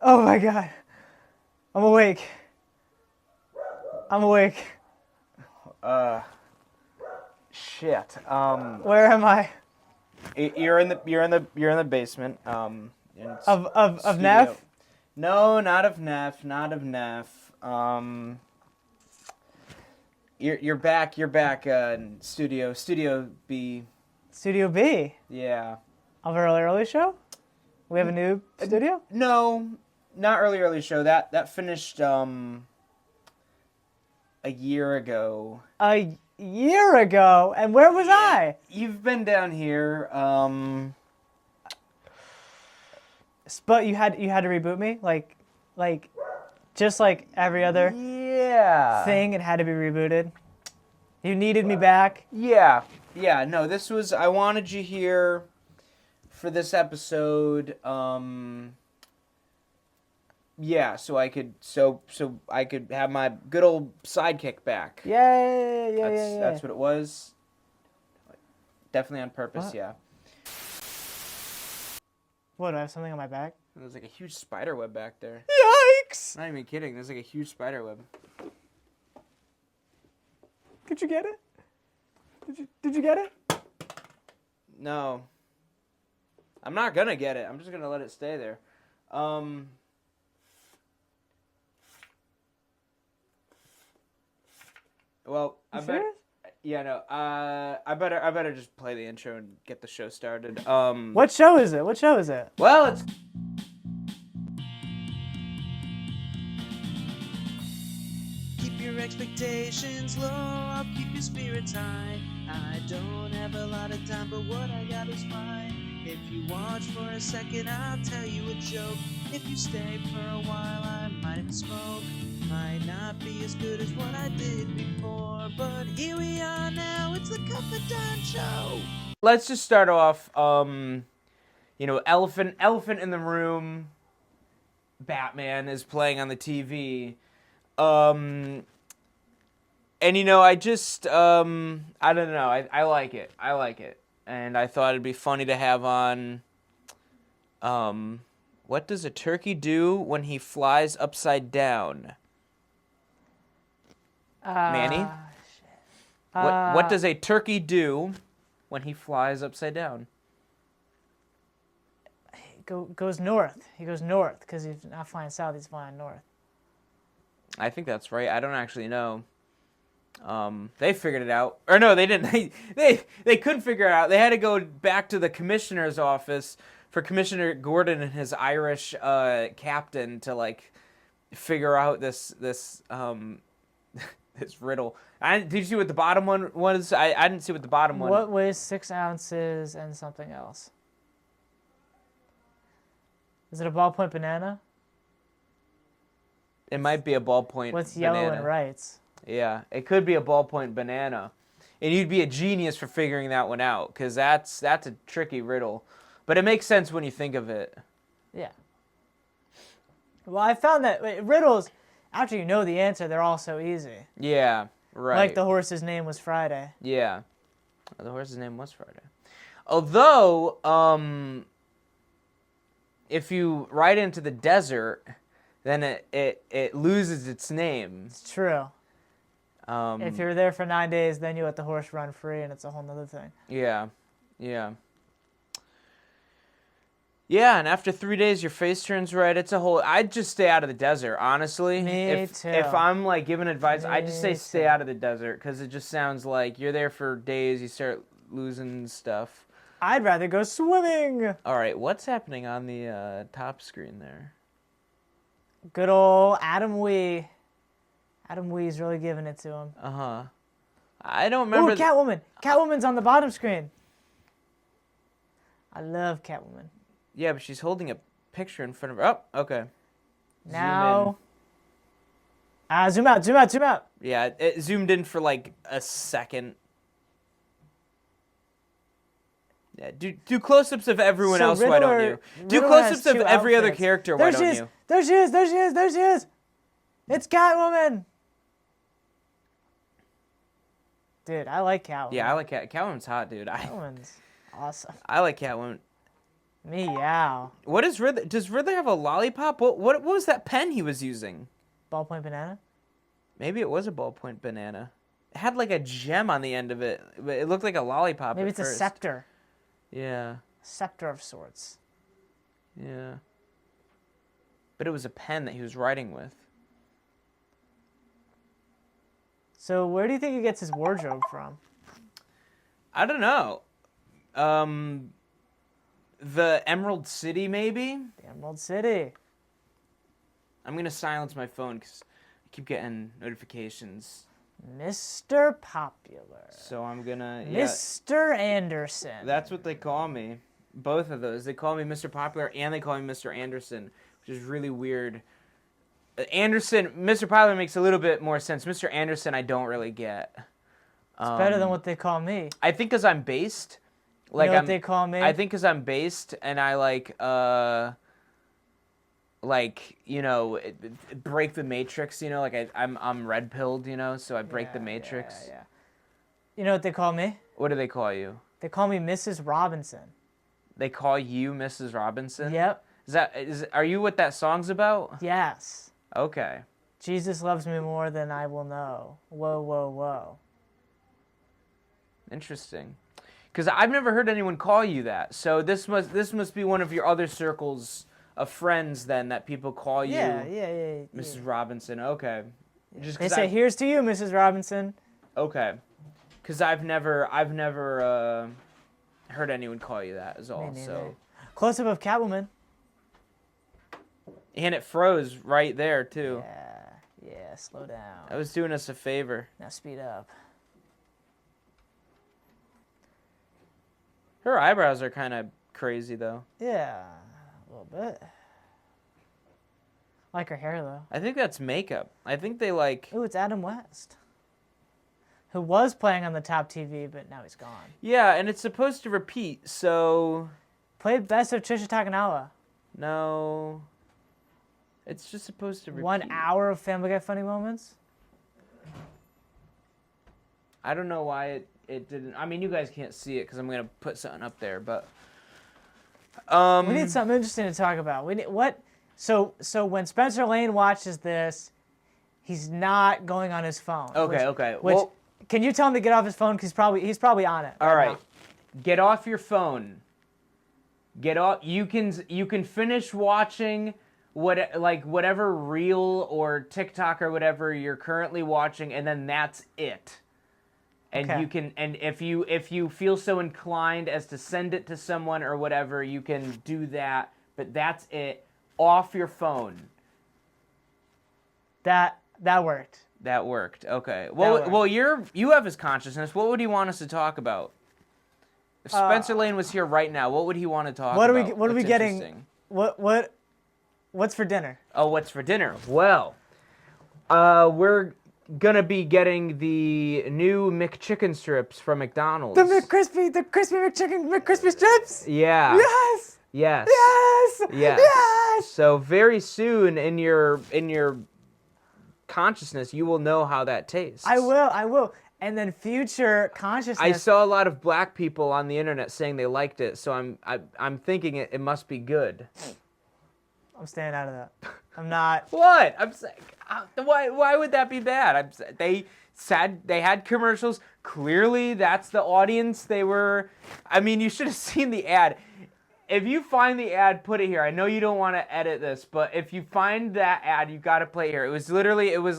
Oh my god. I'm awake. I'm awake. Shit. Where am I? You're in the basement. Of studio. Neff? No, not of Neff. Not of Neff. You're back. You're back. Studio B. Studio B Yeah. of our early show? We have a new studio? No, not early show. That finished a year ago. A year ago. And where was I? You've been down here. But you had to reboot me? Like just like every other Yeah. thing, it had to be rebooted. You needed me back. Yeah. No, this was. I wanted you here for this episode. Yeah, so I could have my good old sidekick back. Yay! That's what it was. Definitely on purpose. What? Yeah. What, do I have something on my back? There's like a huge spider web back there. Yikes! Not even kidding. There's like a huge spider web. Could you get it? Did you get it? No. I'm not gonna get it. I'm just gonna let it stay there. Well, I bet. Serious? Yeah, no. I better just play the intro and get the show started. What show is it? Well, it's. Keep your expectations low, I'll keep your spirits high. I don't have a lot of time, but what I got is fine. If you watch for a second, I'll tell you a joke. If you stay for a while, I might even smoke. Might not be as good as what I did before, but here we are now, it's the Cup of Don Show. Let's just start off. Elephant in the room. Batman is playing on the TV. And I just I don't know. I like it. And I thought it'd be funny to have on. What does a turkey do when he flies upside down? Manny? What does a turkey do when he flies upside down? Goes north. He goes north because he's not flying south. He's flying north. I think that's right. I don't actually know. They figured it out. Or no, they didn't. They couldn't figure it out. They had to go back to the commissioner's office for Commissioner Gordon and his Irish captain to figure out this this riddle. Did you see what the bottom one was? I didn't see what the bottom one. What weighs 6 ounces and something else? Is it a ballpoint banana? It might be a ballpoint What's banana. yellow and rights? Yeah, it could be a ballpoint banana. And you'd be a genius for figuring that one out, because that's a tricky riddle. But it makes sense when you think of it. Yeah. Well, I found that riddles, after you know the answer, they're all so easy. Yeah, right. Like the horse's name was Friday. Yeah. The horse's name was Friday. Although, if you ride into the desert, then it loses its name. It's true. If you're there for 9 days, then you let the horse run free, and it's a whole nother thing. Yeah. Yeah, and after 3 days, your face turns red. It's a whole. I'd just stay out of the desert, honestly. Me too. If I'm giving advice, I'd just say Me stay too. out of the desert, because it just sounds like you're there for days. You start losing stuff. I'd rather go swimming. All right, what's happening on the top screen there? Good old Adam Wee. Adam Wee's really giving it to him. I don't remember. Ooh, Catwoman. Catwoman's on the bottom screen. I love Catwoman. Yeah, but she's holding a picture in front of her. Oh, okay. Now. Zoom out. Yeah, it zoomed in for a second. Yeah, do close-ups of everyone else. Why don't you? Do Riddler close-ups has of two every other outfits. character. Why don't you? There she is. It's Catwoman. Dude, I like Catwoman. Yeah, I like Catwoman's hot, dude. Catwoman's awesome. I like Catwoman. Meow. What is Riddler? Does Riddler have a lollipop? What was that pen he was using? Ballpoint banana? Maybe it was a ballpoint banana. It had like a gem on the end of it, but it looked like a lollipop. Maybe at it's first. a scepter. Yeah. Scepter of sorts. Yeah. But it was a pen that he was writing with. So where do you think he gets his wardrobe from? I don't know. The Emerald City, maybe? The Emerald City. I'm going to silence my phone because I keep getting notifications. Mr. Popular. So I'm going to... Mr. Anderson. That's what they call me. Both of those. They call me Mr. Popular and they call me Mr. Anderson, which is really weird. Mr. Popular makes a little bit more sense. Mr. Anderson, I don't really get. It's better than what they call me. I think because I'm based. Like, you know what they call me? I think because I'm based and I break the matrix, like I'm red pilled, so I break the matrix. Yeah. You know what they call me? What do they call you? They call me Mrs. Robinson. They call you Mrs. Robinson? Yep. Are you what that song's about? Yes. Okay. Jesus loves me more than I will know. Whoa, whoa, whoa. Interesting. Because I've never heard anyone call you that. So this must be one of your other circles of friends then that people call you. Yeah. Mrs. Robinson. Okay. Just They say, "Here's to you, Mrs. Robinson." Okay. Because I've never heard anyone call you that. Is all. So. Close up of Catwoman. And it froze right there too. Yeah. Slow down. I was doing us a favor. Now speed up. Her eyebrows are kind of crazy though. Yeah, a little bit. I like her hair though. I think that's makeup. I think they like. Ooh, it's Adam West, who was playing on the top TV, but now he's gone. Yeah, and it's supposed to repeat, so. Played best of Trisha Takanawa. No. It's just supposed to repeat. 1 hour of Family Guy funny moments. I don't know why it didn't. I mean, you guys can't see it because I'm gonna put something up there, but. We need something interesting to talk about. We need what? So when Spencer Lane watches this, he's not going on his phone. Okay. Well, can you tell him to get off his phone? Because he's probably on it. All right. Now. Get off your phone. Get off. You can finish watching whatever reel or TikTok or whatever you're currently watching, and then that's it. And Okay. you can, and if you feel so inclined as to send it to someone or whatever, you can do that. But that's it. Off your phone. That worked. That worked. Okay. Well, you have his consciousness. What would he want us to talk about? If Spencer Lane was here right now, what would he want to talk about? What are we getting? Interesting? What's for dinner? Oh, what's for dinner? Well, we're gonna be getting the new McChicken strips from McDonald's. The crispy McChicken McCrispy strips. Yeah. Yes. Yes. Yes. Yes. Yes. So very soon in your consciousness, you will know how that tastes. I will. And then future consciousness. I saw a lot of black people on the internet saying they liked it, so I'm thinking it must be good. I'm staying out of that. I'm not. What? I'm saying, why would that be bad? They said they had commercials. Clearly, that's the audience they were. I mean, you should have seen the ad. If you find the ad, put it here. I know you don't want to edit this, but if you find that ad, you got to play here. It was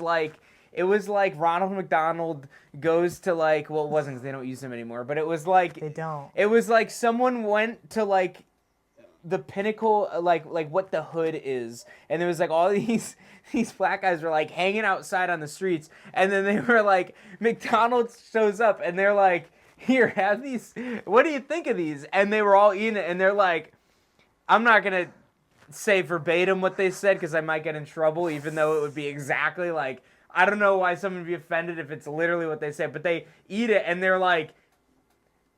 like Ronald McDonald goes to well, it wasn't because they don't use him anymore, but it was like They don't. It was like someone went to the pinnacle, like what the hood is, and there was all these black guys were hanging outside on the streets, and then they were McDonald's shows up, and they're like, here, have these. What do you think of these? And they were all eating it, and they're like, I'm not gonna say verbatim what they said because I might get in trouble, even though it would be exactly I don't know why someone would be offended if it's literally what they said, but they eat it, and they're like,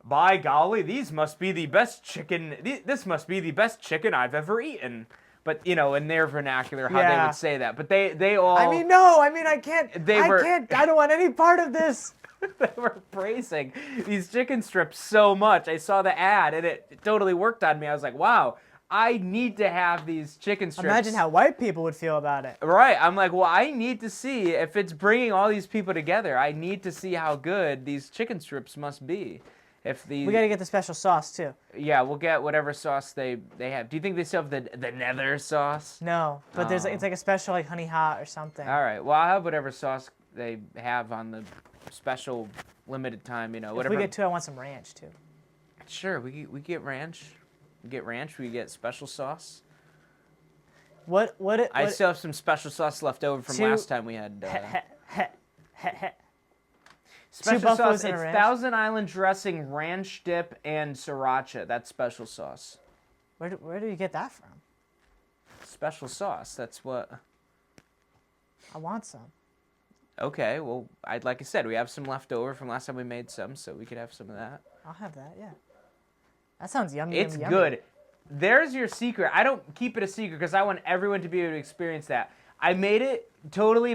by golly, these must be the best chicken. This must be the best chicken I've ever eaten. But in their vernacular, how they would say that. But they all. I mean, no. I mean, I can't. I don't want any part of this. They were praising these chicken strips so much. I saw the ad and it totally worked on me. I was like, wow, I need to have these chicken strips. Imagine how white people would feel about it. Right. I'm like, well, I need to see if it's bringing all these people together. I need to see how good these chicken strips must be. If these, We got to get the special sauce too. yeah, we'll get whatever sauce they have. Do you think they still have the nether sauce? No, but it's like a special like honey hot or something. All right. Well, I'll have whatever sauce they have on the special limited time. Whatever. If we get two, I want some ranch too. Sure, we get ranch. We get ranch. We get special sauce. I still have some special sauce left over from last time we had. Special sauce. It's Thousand Island dressing, ranch dip, and sriracha. That's special sauce. Where do you get that from? Special sauce. That's what. I want some. Okay. Well, like I said, we have some left over from last time we made some, so we could have some of that. I'll have that. Yeah. That sounds yummy. It's yummy, good. There's your secret. I don't keep it a secret because I want everyone to be able to experience that. I made it totally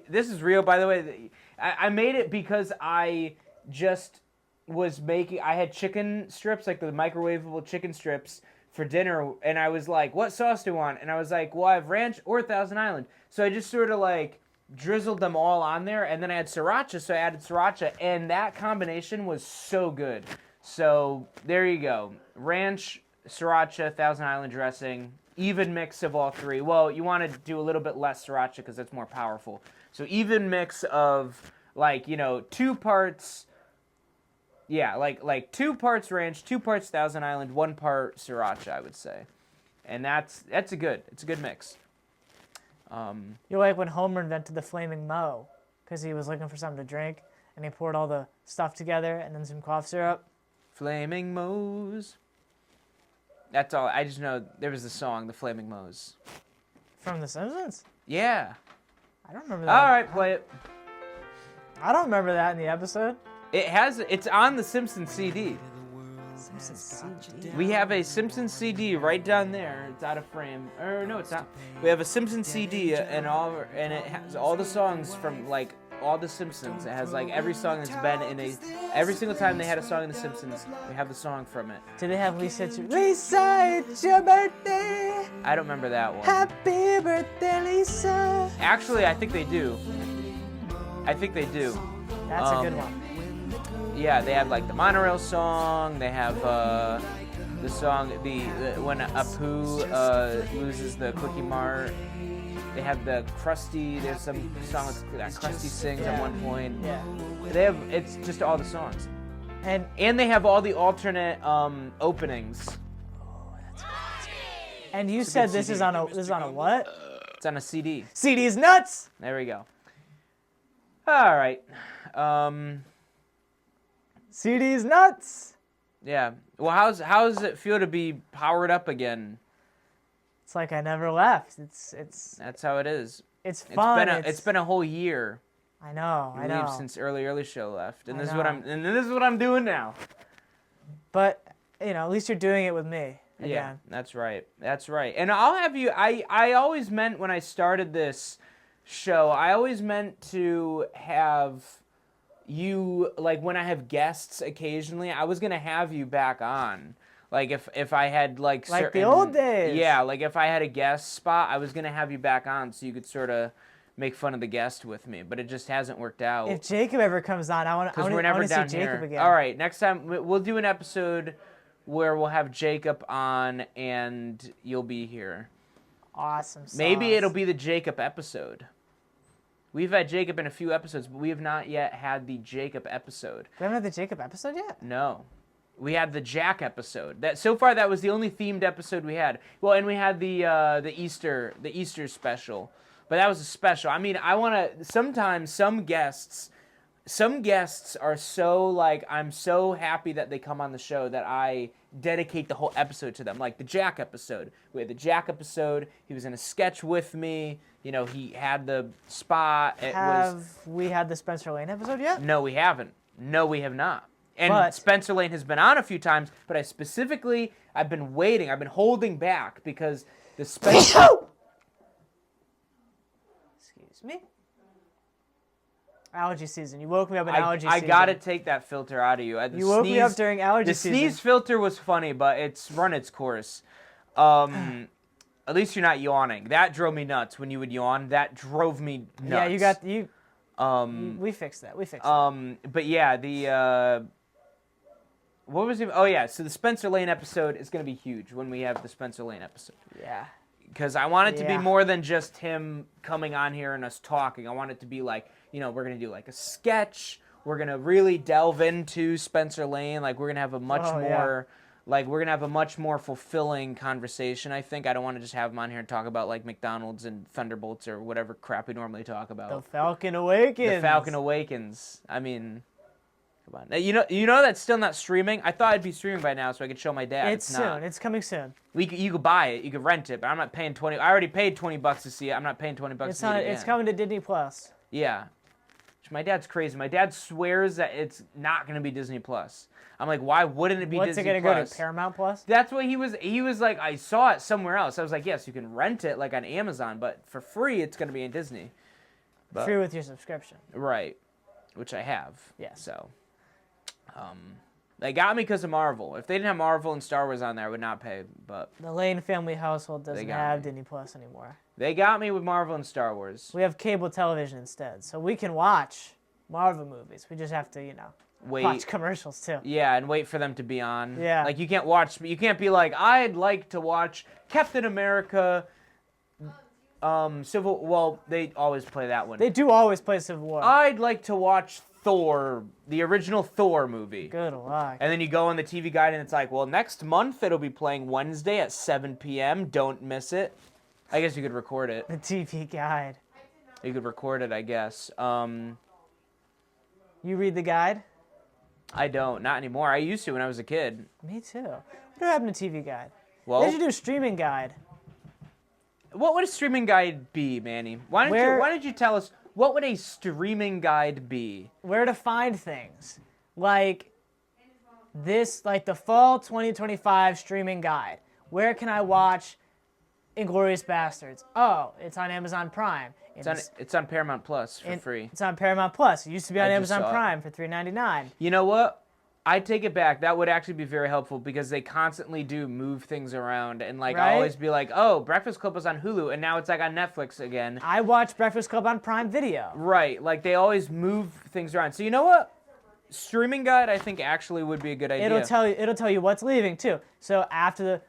this is real, by the way. I made it because I just I had chicken strips, like the microwavable chicken strips for dinner, and I was like, what sauce do you want? And I was like, well, I have ranch or Thousand Island. So I just sort of like drizzled them all on there, and then I had sriracha, so I added sriracha, and that combination was so good. So there you go. Ranch, sriracha, Thousand Island dressing, even mix of all three. Well, you want to do a little bit less sriracha because it's more powerful. So even mix of 2 parts. Yeah, like 2 parts ranch, 2 parts Thousand Island, 1 part sriracha, I would say. And it's a good mix. You're like when Homer invented the flaming Moe because he was looking for something to drink and he poured all the stuff together and then some cough syrup. Flaming Moe's. That's all. I just know there was the song, The Flaming Moe's. From The Simpsons? Yeah. I don't remember that. All right, play it. I don't remember that in the episode. It's on the Simpsons CD. Simpsons CD. We have a Simpsons CD right down there. It's out of frame. Or no, it's not. We have a Simpsons CD and it has all the songs from all the Simpsons. It has every song that's been in every single time they had a song in the Simpsons, we have the song from it. Do they have Lisa, it's your birthday. I don't remember that one. Happy birthday, Lisa. Actually, I think they do. That's a good one. Yeah, they have the monorail song. They have the song when Apu loses the Quickie Mart. They have the Krusty. There's some song that Krusty sings at one point. Yeah. It's just all the songs, and they have all the alternate openings. Oh, that's good. And you said this is on a what? It's on a CD. CD's nuts. There we go. All right. CD's nuts. Yeah. Well, how does it feel to be powered up again? It's like I never left. It's That's how it is. It's fun. It's been a whole year. I know. I know. Since early show left, and this is what I'm doing now. But at least you're doing it with me again. Yeah, that's right. And I'll have you. I always meant when I started this show, I always meant to have you when I have guests occasionally. I was gonna have you back on. If I had certain, the old days. Yeah, if I had a guest spot, I was gonna have you back on so you could sort of make fun of the guest with me, but it just hasn't worked out. If Jacob ever comes on, I want to see Jacob again. All right, next time we'll do an episode where we'll have Jacob on and you'll be here. Awesome sauce. Maybe it'll be the Jacob episode. We've had Jacob in a few episodes, but we have not yet had the Jacob episode. We haven't had the Jacob episode yet? No. We had the Jack episode. So far that was the only themed episode we had. Well, and we had the Easter special. But that was a special. I mean, I want to sometimes some guests are so I'm so happy that they come on the show that I dedicate the whole episode to them. Like the Jack episode. We had the Jack episode. He was in a sketch with me. He had the spot. Have we had the Spencer Lane episode yet? No, we haven't. No, we have not. And Spencer Lane has been on a few times, but I've been waiting. I've been holding back because the Spencer... Excuse me? Allergy season. You woke me up in allergy season. I gotta take that filter out of you. You woke me up during allergy season. The sneeze filter was funny, but it's run its course. At least you're not yawning. That drove me nuts when you would yawn. That drove me nuts. Yeah, we fixed that. We fixed that. But yeah, the what was it? Oh yeah, so the Spencer Lane episode is going to be huge when we have the Spencer Lane episode. Yeah. Because I want it to be more than just him coming on here and us talking. I want it to be like, we're going to do like a sketch. We're going to really delve into Spencer Lane. Like, we're going to have a much more... Yeah. Like, we're going to have a much more fulfilling conversation, I think. I don't want to just have him on here and talk about, like, McDonald's and Thunderbolts or whatever crap we normally talk about. The Falcon Awakens. The Falcon Awakens. I mean, come on. You know that's still not streaming? I thought it'd be streaming by now so I could show my dad. It's soon. Not. It's coming soon. You could buy it. You could rent it, but I'm not paying 20. I already paid $20 to see it. I'm not paying $20 to see it again. It's coming to Disney Plus. Yeah. My dad's crazy. My dad swears that it's not going to be Disney Plus. I'm like, why wouldn't it be Disney Plus? What's it going to go to, Paramount Plus? That's what he was like, I saw it somewhere else. I was like, yes, you can rent it like on Amazon, but for free it's going to be in Disney. But, free with your subscription. Right, which I have. Yeah. So, they got me because of Marvel. If they didn't have Marvel and Star Wars on there, I would not pay, but... The Lane family household doesn't have Disney Plus anymore. They got me with Marvel and Star Wars. We have cable television instead, so we can watch Marvel movies. We just have to, watch commercials too. Yeah, and wait for them to be on. Yeah. Like, you can't be like, I'd like to watch Captain America, well, they always play that one. They do always play Civil War. I'd like to watch Thor, the original Thor movie. Good luck. And then you go on the TV guide and it's like, well, next month it'll be playing Wednesday at 7 p.m. Don't miss it. I guess you could record it. The TV guide. You could record it, I guess. You read the guide? I don't. Not anymore. I used to when I was a kid. Me too. What happened to TV guide? Well, they should do a streaming guide. What would a streaming guide be, Manny? Why don't you tell us, what would a streaming guide be? Where to find things. Like the fall 2025 streaming guide. Where can I watch Inglourious Bastards? Oh, it's on Amazon Prime. It's on Paramount Plus for free. It's on Paramount Plus. It used to be on Amazon Prime for $3.99. You know what? I take it back. That would actually be very helpful because they constantly do move things around and right? always be like, oh, Breakfast Club was on Hulu and now it's like on Netflix again. I watch Breakfast Club on Prime Video. Right. Like they always move things around. So you know what? Streaming guide I think actually would be a good idea. It'll tell you what's leaving too. So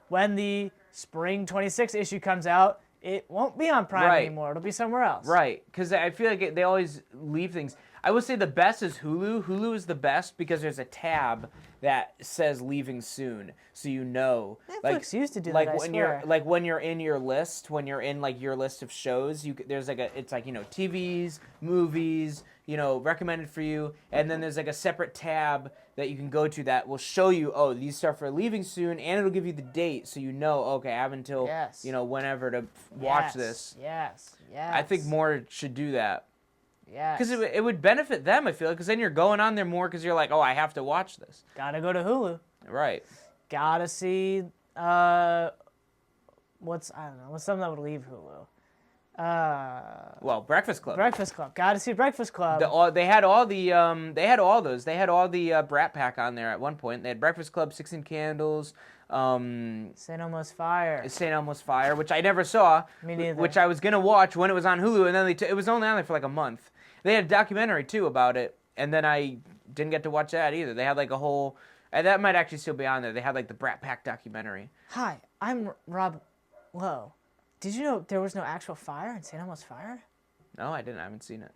when the Spring 26 issue comes out, it won't be on Prime anymore. It'll be somewhere else. Right, because I feel like they always leave things. I would say the best is Hulu. Hulu is the best because there's a tab that says leaving soon, so you know. Netflix used to do that, I swear. When you're in your list, when you're in like your list of shows, there's like it's like TVs, movies, recommended for you, and then there's like a separate tab that you can go to that will show you, oh, these stuff are leaving soon, and it'll give you the date, so okay, I have until whenever to watch this. Yes. I think more should do that. Yeah. Because it would benefit them, I feel like, because then you're going on there more because you're like, oh, I have to watch this. Gotta go to Hulu. Right. Gotta see, what's something that would leave Hulu? Breakfast Club. Breakfast Club. Gotta see Breakfast Club. They had all those. They had all the Brat Pack on there at one point. They had Breakfast Club, 16 Candles, St. Elmo's Fire. St. Elmo's Fire, which I never saw. Me neither. Which I was gonna watch when it was on Hulu, and then it was only on there for like a month. They had a documentary too about it, and then I didn't get to watch that either. They had like a whole, and that might actually still be on there. They had like the Brat Pack documentary. Hi, I'm Rob Lowe. Did you know there was no actual fire in St. Elmo's Fire? No, I didn't. I haven't seen it.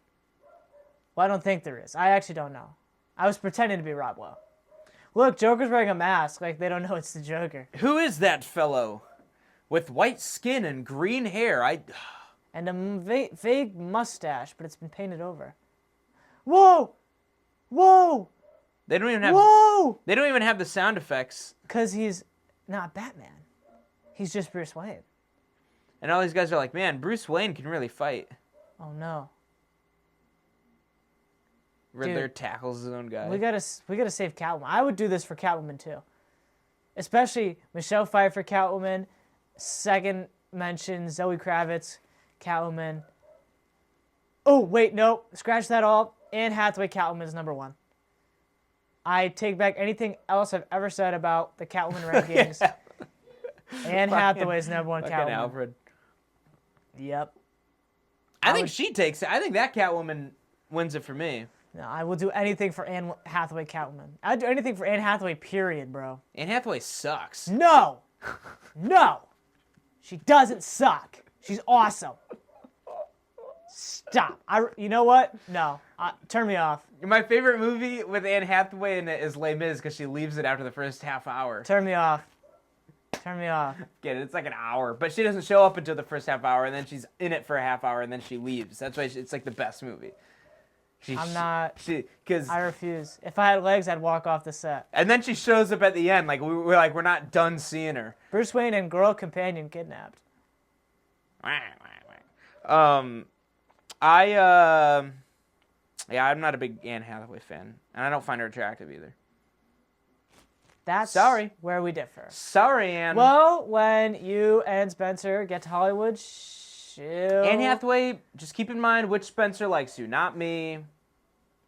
Well, I don't think there is. I actually don't know. I was pretending to be Rob Lowe. Look, Joker's wearing a mask. Like, they don't know it's the Joker. Who is that fellow? With white skin and green hair. And a vague mustache, but it's been painted over. Whoa! Whoa! They don't even have... Whoa! They don't even have the sound effects. Because he's not Batman. He's just Bruce Wayne. And all these guys are like, man, Bruce Wayne can really fight. Oh, no. Riddler tackles his own guy. We gotta save Catwoman. I would do this for Catwoman too, especially Michelle Pfeiffer Catwoman. Second mention Zoe Kravitz Catwoman. Oh wait, no, scratch that all. Anne Hathaway Catwoman is number 1. I take back anything else I've ever said about the Catwoman rankings. Anne Hathaway's number one Fucking Catwoman. Alfred. Yep. I think she takes it. I think that Catwoman wins it for me. No, I will do anything for Anne Hathaway Catwoman. I'd do anything for Anne Hathaway, period, bro. Anne Hathaway sucks. No! No! She doesn't suck. She's awesome. Stop. You know what? No. Turn me off. My favorite movie with Anne Hathaway in it is Les Mis because she leaves it after the first half hour. Turn me off. Turn me off. Get it? It's like an hour, but she doesn't show up until the first half hour, and then she's in it for a half hour, and then she leaves. That's why it's like the best movie. I'm not. Because I refuse. If I had legs, I'd walk off the set. and then she shows up at the end, like we're not done seeing her. Bruce Wayne and girl companion kidnapped. Yeah, I'm not a big Anne Hathaway fan, and I don't find her attractive either. That's Sorry. where we differ. Sorry, Anne. Well, when you and Spencer get to Hollywood, Anne Hathaway, just keep in mind which Spencer likes you, not me.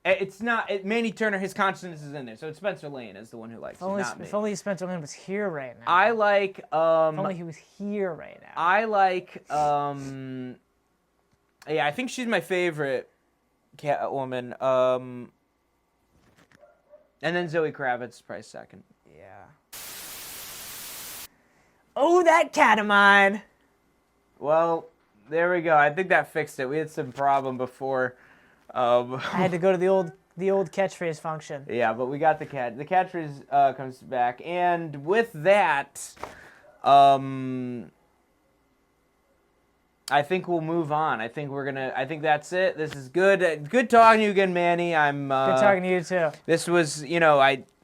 It's not Manny Turner. His conscience is in there, so it's Spencer Lane is the one who likes you, not me. If only Spencer Lane was here right now. I like. If only he was here right now. I like. Yeah, I think she's my favorite Catwoman. And then Zoe Kravitz is probably second. Yeah. Oh, that cat of mine. Well, there we go. I think that fixed it. We had some problem before. I had to go to the old catchphrase function. Yeah, but we got the cat. The catchphrase comes back, and with that, I think we'll move on. I think that's it. This is good. Good talking to you again, Manny. Good talking to you too. This was,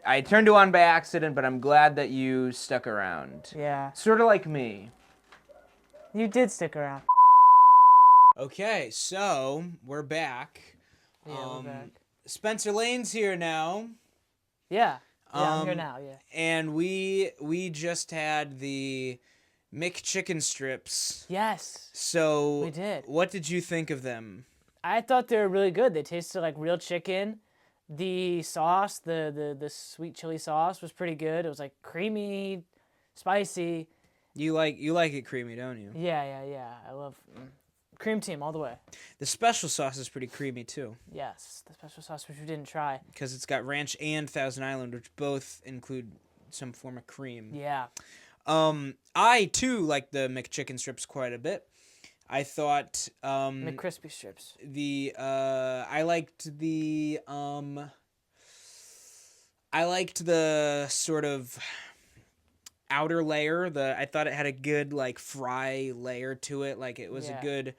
I turned you on by accident, but I'm glad that you stuck around. Yeah. Sort of like me. You did stick around. Okay, so we're back. Yeah, we're back. Spencer Lane's here now. Yeah. Yeah, I'm here now, yeah. And we just had the McChicken strips. Yes. So We did. What did you think of them? I thought they were really good. They tasted like real chicken. The sauce, the sweet chili sauce was pretty good. It was like creamy, spicy. You like it creamy, don't you? Yeah. I love cream team all the way. The special sauce is pretty creamy too, Yes, the special sauce which we didn't try. because it's got ranch and Thousand Island, which both include some form of cream. Yeah. I too like the McChicken strips quite a bit. I thought McCrispy strips. I liked the sort of outer layer. I thought it had a good like fry layer to it. Like it was a good,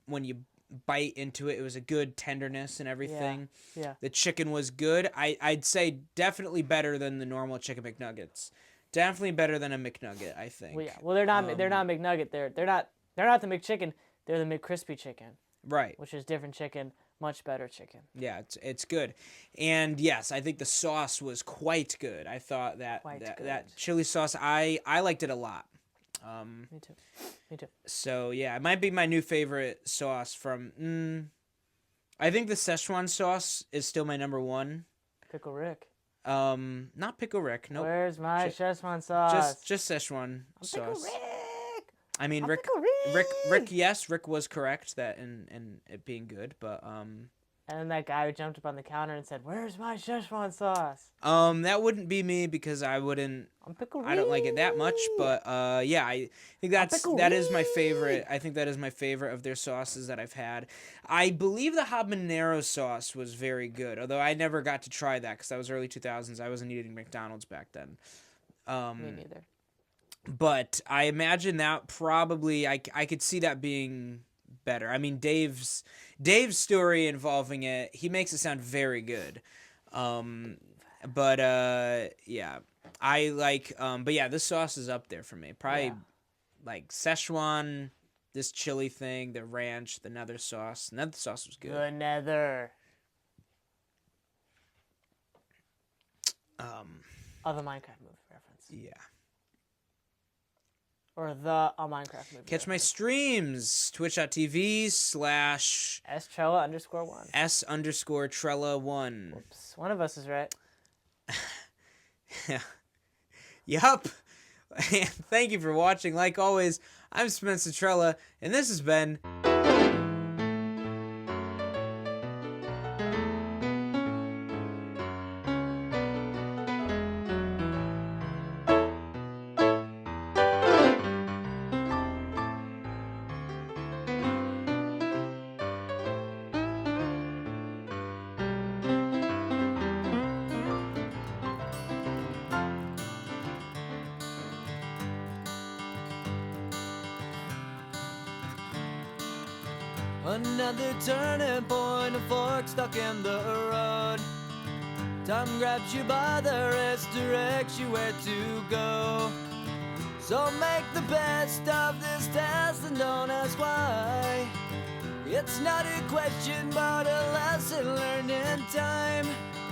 when you bite into it, it was a good tenderness and everything. Yeah. The chicken was good. I'd say definitely better than the normal chicken McNuggets. Definitely better than a McNugget, I think. Well, yeah. Well, they're not McNugget. They're not the McChicken. They're the McCrispy chicken. Right. Which is different chicken, much better chicken. Yeah, it's good. And yes, I think the sauce was quite good. I thought that chili sauce, I liked it a lot. Me too. So yeah, it might be my new favorite sauce from I think the Szechuan sauce is still my number one. Pickle Rick. Not Pickle Rick. Nope. Where's my Szechuan sauce? Just Szechuan sauce. Pickle Rick. I mean, Rick, yes, Rick was correct that in it being good, but And then that guy who jumped up on the counter and said, "Where's my Szechuan sauce?" That wouldn't be me because I wouldn't. I don't like it that much, but yeah, I think that is my favorite. I think that is my favorite of their sauces that I've had. I believe the habanero sauce was very good, although I never got to try that because that was early 2000s. I wasn't eating McDonald's back then. Me neither. But I imagine that probably I could see that being better. I mean, Dave's story involving it, he makes it sound very good. But yeah, I like but yeah, this sauce is up there for me. Probably like Szechuan, this chili thing, the ranch, the nether sauce. Nether sauce was good. The nether. Oh, the Minecraft movie reference. Yeah. Or a Minecraft movie. Catch my streams, twitch.tv/ /Trella_1. S_Trella1. Whoops. One of us is right. Yup. And thank you for watching. Like always, I'm Spencer Trella, and this has been... Another turning point, a fork stuck in the road. Time grabs you by the wrist, directs you where to go. So make the best of this test and don't ask why. It's not a question but a lesson learned in time.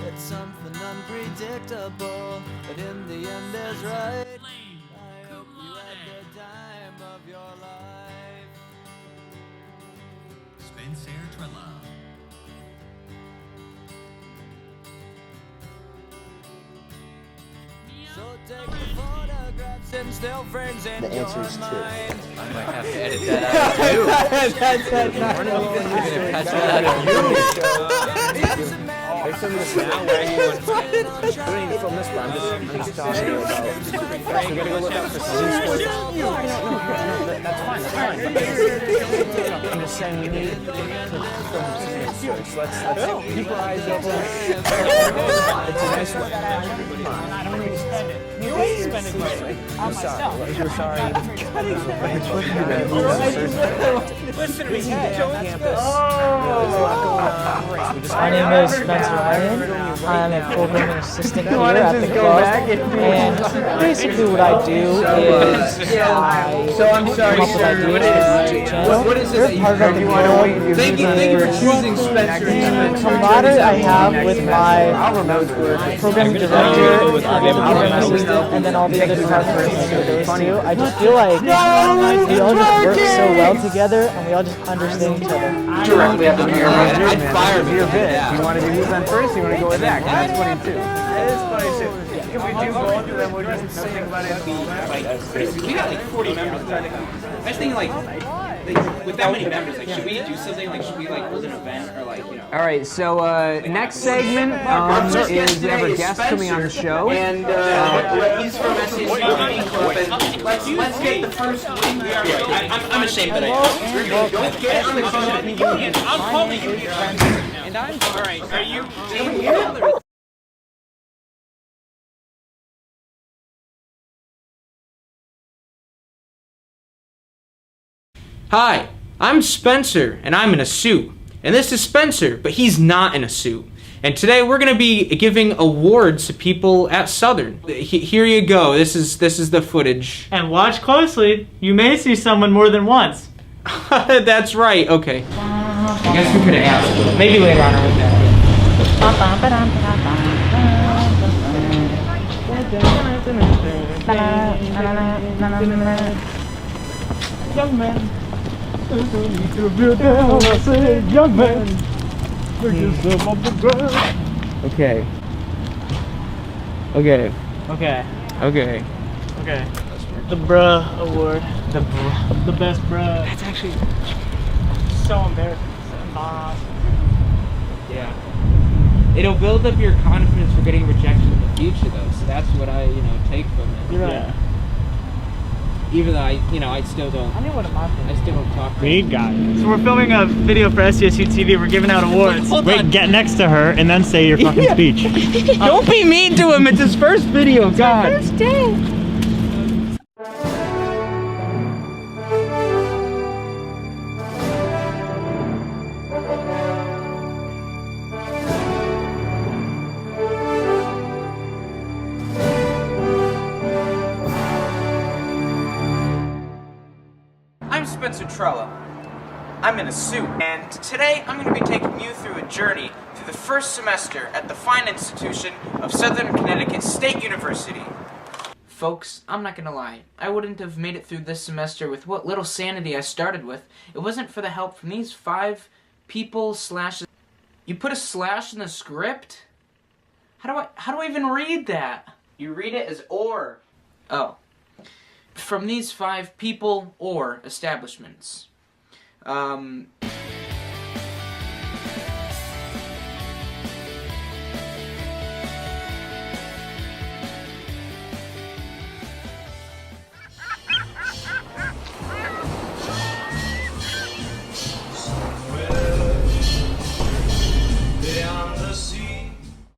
It's something unpredictable, but in the end is right. I hope you had the time of your life. Spencer Trella. So take the photographs and still frames in your mind. I might have to edit that out of you. We're gonna cut that out of you. There's some of this now where you want to don't need to film this one. I'm just talking about. We gotta go look out for some sports. No, that's fine. That's fine. I'm just saying we need to film some sports. Let's keep our eyes open. It's a nice one. I don't need to spend it. You always spend it money on myself. We're sorry. Listen to me. My name is Spencer Ryan. I'm a programming assistant here at the club, and basically what I do is I come up with ideas for the YouTube channel. What is it that you want to Thank you for choosing Spencer. And camaraderie I have with my programming director, programming assistant, and then all the other departments under those two. I just feel like we all just work so well together, and we all just understand each other. Directly at the mirror. I'd fire me. Your bit. You want to do these on first? You want to go with that? 'Cause that's funny too. That is funny too. Can we do both and then we'll just think about it? We got like 40 members. I was thinking like with that many members, like should we do something like should we like hold an event or like you know? All right. So next segment is we have a guest coming on the show, And he's from SCC Club, and let's get the first win. I'm ashamed that I am. Don't get on the phone. I'm calling you here. And I'm all right. Are you? Hi, I'm Spencer, and I'm in a suit. And this is Spencer, but he's not in a suit. And today we're going to be giving awards to people at Southern. Here you go. This is the footage. And watch closely. You may see someone more than once. That's right. Okay. I guess we could have asked. Maybe later on with that. Young man. I said, young man. Pick yourself off the ground. Okay. Okay. Okay. Okay. Okay. The bruh award. The best bruh. That's actually... So embarrassing. Yeah. It'll build up your confidence for getting rejection in the future, though. So that's what I, take from it. You're right. Yeah. Even though I still don't. I knew what my I still don't talk. We got it. So we're filming a video for SCSU TV. We're giving out awards. Wait, get next to her and then say your fucking speech. Don't be mean to him. It's his first video. God. First day. I'm Spencer Trella. I'm in a suit, and today I'm going to be taking you through a journey through the first semester at the fine institution of Southern Connecticut State University. Folks, I'm not going to lie. I wouldn't have made it through this semester with what little sanity I started with. It wasn't for the help from these 5 people slashes. You put a slash in the script? How do I even read that? You read it as or. Oh. from these 5 people or establishments.